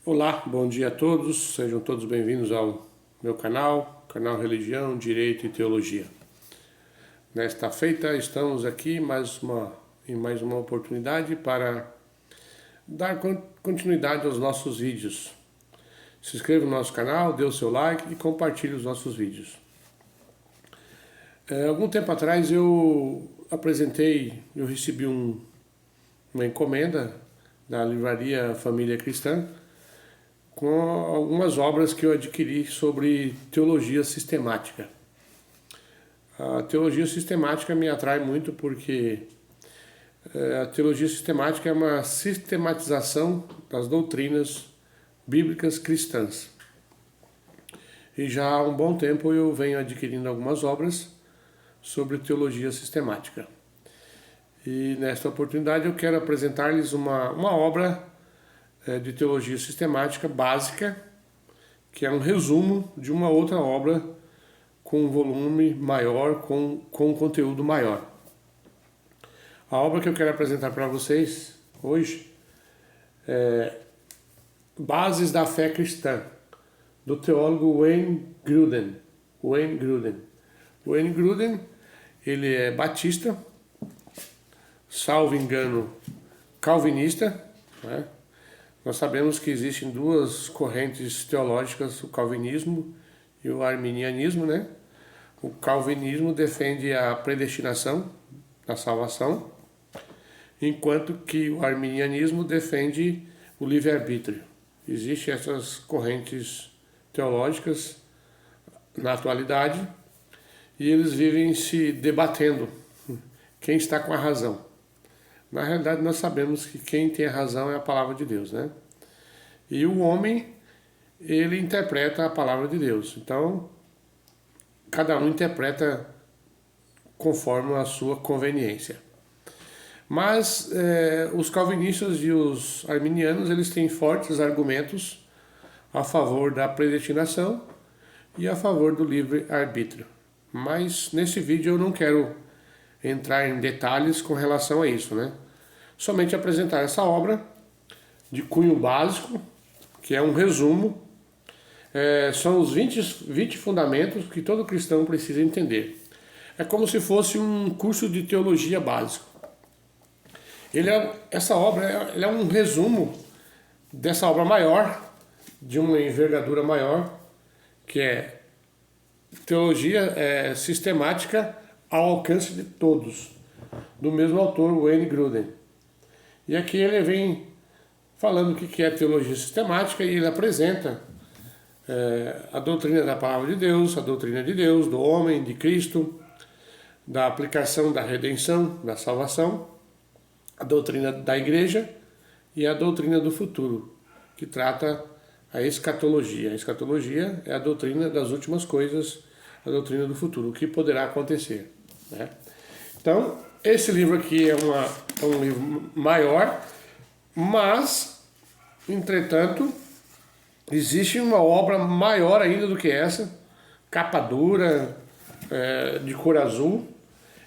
Olá, bom dia a todos, sejam todos bem-vindos ao meu canal Religião, Direito e Teologia. Nesta feita estamos aqui em mais uma oportunidade para dar continuidade aos nossos vídeos. Se inscreva no nosso canal, dê o seu like e compartilhe os nossos vídeos. Algum tempo atrás eu recebi uma encomenda da livraria Família Cristã com algumas obras que eu adquiri sobre teologia sistemática. A teologia sistemática me atrai muito porque a teologia sistemática é uma sistematização das doutrinas bíblicas cristãs. E já há um bom tempo eu venho adquirindo algumas obras sobre teologia sistemática. E nesta oportunidade eu quero apresentar-lhes uma obra de teologia sistemática básica, que é um resumo de uma outra obra com um volume maior, com um conteúdo maior. A obra que eu quero apresentar para vocês hoje é Bases da Fé Cristã, do teólogo Wayne Grudem. Wayne Grudem, ele é batista, salvo engano, calvinista, né? Nós sabemos que existem duas correntes teológicas, o calvinismo e o arminianismo, né? O calvinismo defende a predestinação da salvação, enquanto que o arminianismo defende o livre-arbítrio. Existem essas correntes teológicas na atualidade e eles vivem se debatendo quem está com a razão. Na realidade, nós sabemos que quem tem a razão é a palavra de Deus, né? E o homem, ele interpreta a palavra de Deus. Então, cada um interpreta conforme a sua conveniência. Mas os calvinistas e os arminianos, eles têm fortes argumentos a favor da predestinação e a favor do livre-arbítrio. Mas nesse vídeo eu não quero entrar em detalhes com relação a isso, né? Somente apresentar essa obra de cunho básico, que é um resumo, são os 20 fundamentos que todo cristão precisa entender. É como se fosse um curso de teologia básico. Essa obra é um resumo dessa obra maior, de uma envergadura maior, que é teologia sistemática ao alcance de todos, do mesmo autor, Wayne Grudem. E aqui ele vem falando o que é teologia sistemática e ele apresenta a doutrina da palavra de Deus, a doutrina de Deus, do homem, de Cristo, da aplicação da redenção, da salvação, a doutrina da igreja e a doutrina do futuro, que trata a escatologia. A escatologia é a doutrina das últimas coisas, a doutrina do futuro, o que poderá acontecer, né? Então, esse livro aqui é um livro maior, mas, entretanto, existe uma obra maior ainda do que essa, capa dura, de cor azul.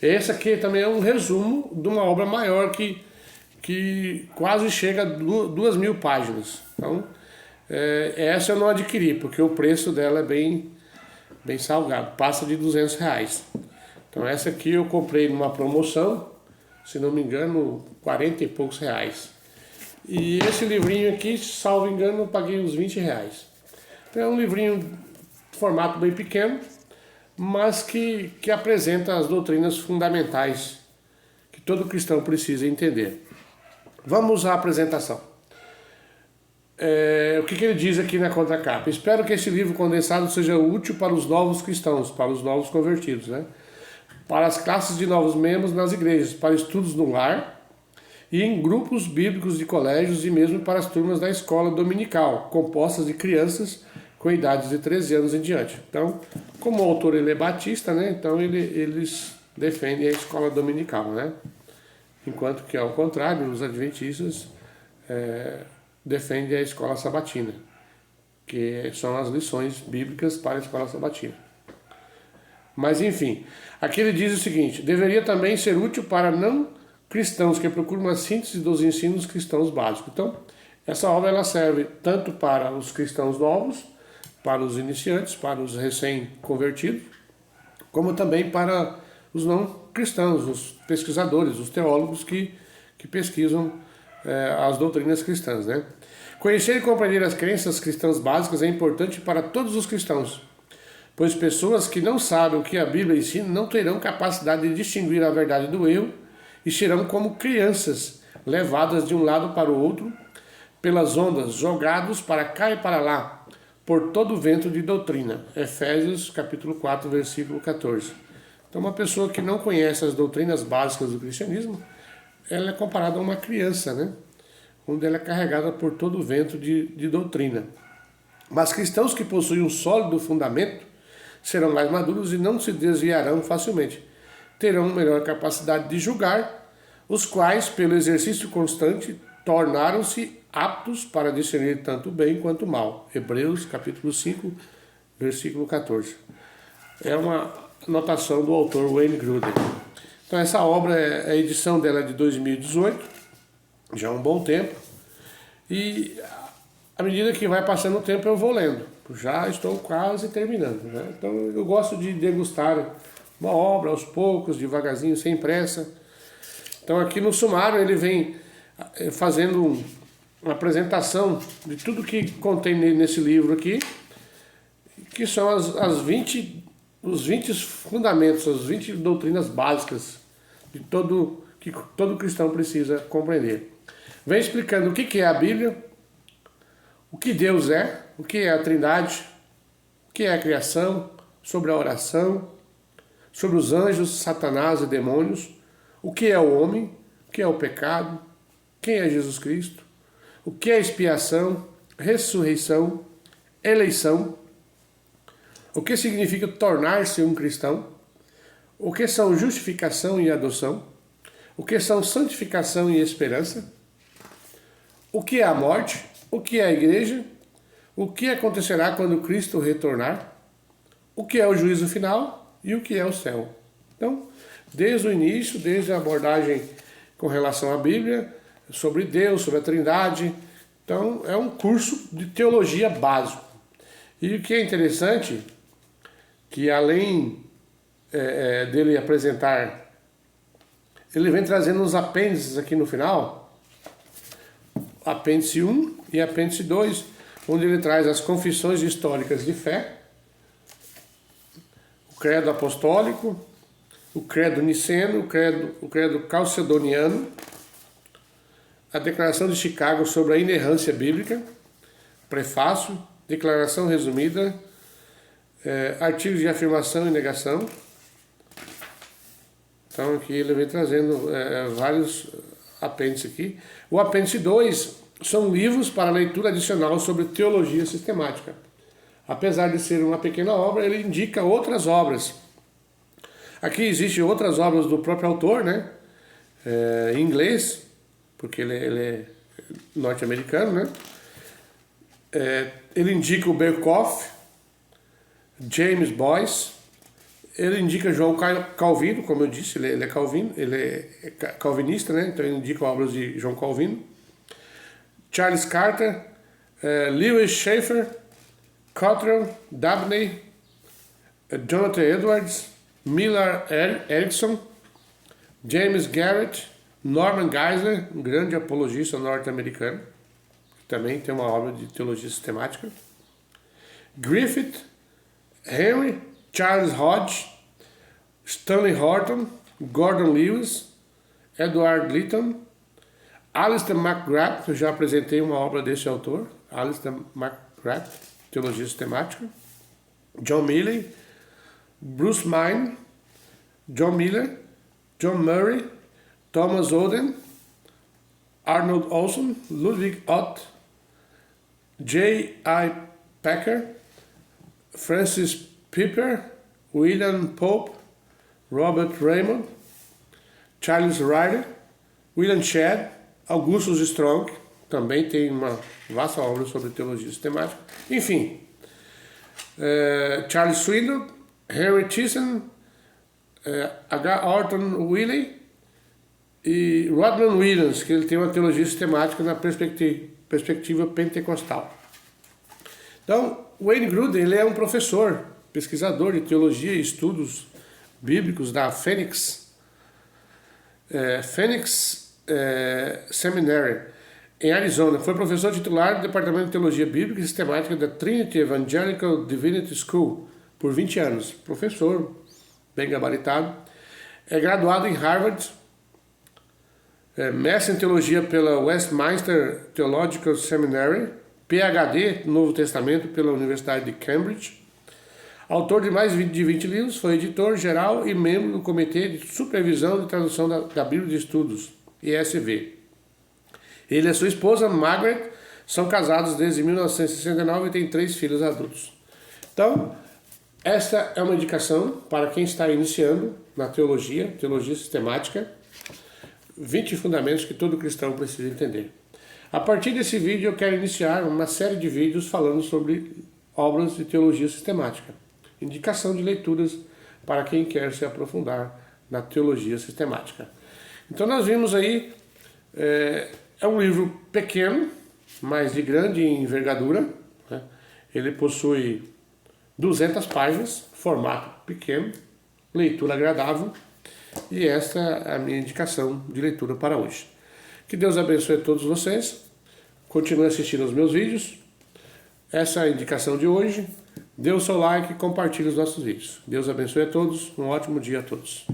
Esse aqui também é um resumo de uma obra maior que quase chega a 2.000 páginas. Então, essa eu não adquiri, porque o preço dela é bem salgado, passa de R$200. Então essa aqui eu comprei numa promoção, se não me engano, 40 e poucos reais. E esse livrinho aqui, salvo engano, eu paguei uns R$20. Então é um livrinho de formato bem pequeno, mas que apresenta as doutrinas fundamentais que todo cristão precisa entender. Vamos à apresentação. O que ele diz aqui na contracapa? Espero que esse livro condensado seja útil para os novos cristãos, para os novos convertidos, né? Para as classes de novos membros nas igrejas, para estudos no lar e em grupos bíblicos de colégios e mesmo para as turmas da escola dominical, compostas de crianças com idades de 13 anos em diante. Então, como o autor ele é batista, né? Então eles defendem a escola dominical, né? Enquanto que, ao contrário, os adventistas defendem a escola sabatina, que são as lições bíblicas para a escola sabatina. Mas enfim, aqui ele diz o seguinte: deveria também ser útil para não cristãos que procuram uma síntese dos ensinos cristãos básicos. Então, Essa obra ela serve tanto para os cristãos novos, para os iniciantes, para os recém-convertidos, como também para os não cristãos, os pesquisadores, os teólogos que pesquisam as doutrinas cristãs, né? Conhecer e compreender as crenças cristãs básicas é importante para todos os cristãos, pois pessoas que não sabem o que a Bíblia ensina não terão capacidade de distinguir a verdade do erro e serão como crianças levadas de um lado para o outro pelas ondas, jogados para cá e para lá, por todo vento de doutrina. Efésios capítulo 4, versículo 14. Então uma pessoa que não conhece as doutrinas básicas do cristianismo, ela é comparada a uma criança, né? Onde ela é carregada por todo o vento de doutrina. Mas cristãos que possuem um sólido fundamento serão mais maduros e não se desviarão facilmente. Terão melhor capacidade de julgar, os quais, pelo exercício constante, tornaram-se aptos para discernir tanto o bem quanto o mal. Hebreus capítulo 5, versículo 14. É uma anotação do autor Wayne Grudem. Então essa obra, a edição dela é de 2018, já há um bom tempo, e à medida que vai passando o tempo eu vou lendo. Já estou quase terminando, né? Então eu gosto de degustar uma obra aos poucos, devagarzinho, sem pressa. Então aqui no sumário ele vem fazendo uma apresentação de tudo que contém nesse livro aqui, que são os 20 fundamentos, as 20 doutrinas básicas que todo cristão precisa compreender. Vem explicando o que é a Bíblia, o que Deus é, o que é a Trindade, o que é a criação, sobre a oração, sobre os anjos, Satanás e demônios, o que é o homem, o que é o pecado, quem é Jesus Cristo, o que é expiação, ressurreição, eleição, o que significa tornar-se um cristão, o que são justificação e adoção, o que são santificação e esperança, o que é a morte, o que é a igreja, o que acontecerá quando Cristo retornar, o que é o juízo final e o que é o céu. Então, desde o início, desde a abordagem com relação à Bíblia, sobre Deus, sobre a Trindade. Então, é um curso de teologia básico. E o que é interessante, que além dele apresentar, ele vem trazendo uns apêndices aqui no final, apêndice 1 e apêndice 2, onde ele traz as confissões históricas de fé, o credo apostólico, o credo niceno, o credo calcedoniano, a Declaração de Chicago sobre a inerrância bíblica, prefácio, declaração resumida, artigos de afirmação e negação. Então aqui ele vem trazendo vários apêndices aqui. O apêndice 2 são livros para leitura adicional sobre teologia sistemática. Apesar de ser uma pequena obra, ele indica outras obras. Aqui existem outras obras do próprio autor, né? Em inglês, porque ele é norte-americano, né? Ele indica o Berkhoff, James Boyce, ele indica João Calvino, como eu disse, ele é calvinista, né? Então ele indica obras de João Calvino, Charles Carter, Lewis Schaeffer, Cottrell, Dabney, Jonathan Edwards, Miller Erickson, James Garrett, Norman Geisler, um grande apologista norte-americano, que também tem uma obra de teologia sistemática, Griffith, Henry, Charles Hodge, Stanley Horton, Gordon Lewis, Edward Lytton, Alistair McGrath, eu já apresentei uma obra desse autor, Alistair McGrath, Teologia Sistemática, John Milley, Bruce Mine, John Miller, John Murray, Thomas Oden, Arnold Olson, Ludwig Ott, J.I. Packer, Francis Pipper, William Pope, Robert Raymond, Charles Ryder, William Shedd, Augustus Strong, também tem uma vasta obra sobre teologia sistemática. Enfim, Charles Swindoll, Henry Thyssen, H. Orton Willey e Rodman Williams, que ele tem uma teologia sistemática na perspectiva pentecostal. Então, Wayne Grudem, ele é um professor, pesquisador de teologia e estudos bíblicos da Phoenix Seminary, em Arizona. Foi professor titular do Departamento de Teologia Bíblica e Sistemática da Trinity Evangelical Divinity School por 20 anos. Professor, bem gabaritado. É graduado em Harvard, mestre em teologia pela Westminster Theological Seminary, PhD no Novo Testamento pela Universidade de Cambridge. Autor de mais de 20 livros, foi editor geral e membro do Comitê de Supervisão e Tradução da Bíblia de Estudos, ESV. Ele e sua esposa, Margaret, são casados desde 1969 e têm 3 filhos adultos. Então, esta é uma indicação para quem está iniciando na teologia sistemática, 20 fundamentos que todo cristão precisa entender. A partir desse vídeo eu quero iniciar uma série de vídeos falando sobre obras de teologia sistemática. Indicação de leituras para quem quer se aprofundar na teologia sistemática. Então nós vimos aí, é um livro pequeno, mas de grande envergadura, né? Ele possui 200 páginas, formato pequeno, leitura agradável, e esta é a minha indicação de leitura para hoje. Que Deus abençoe a todos vocês, continue assistindo aos meus vídeos, essa é a indicação de hoje. Dê o seu like e compartilhe os nossos vídeos. Deus abençoe a todos, um ótimo dia a todos.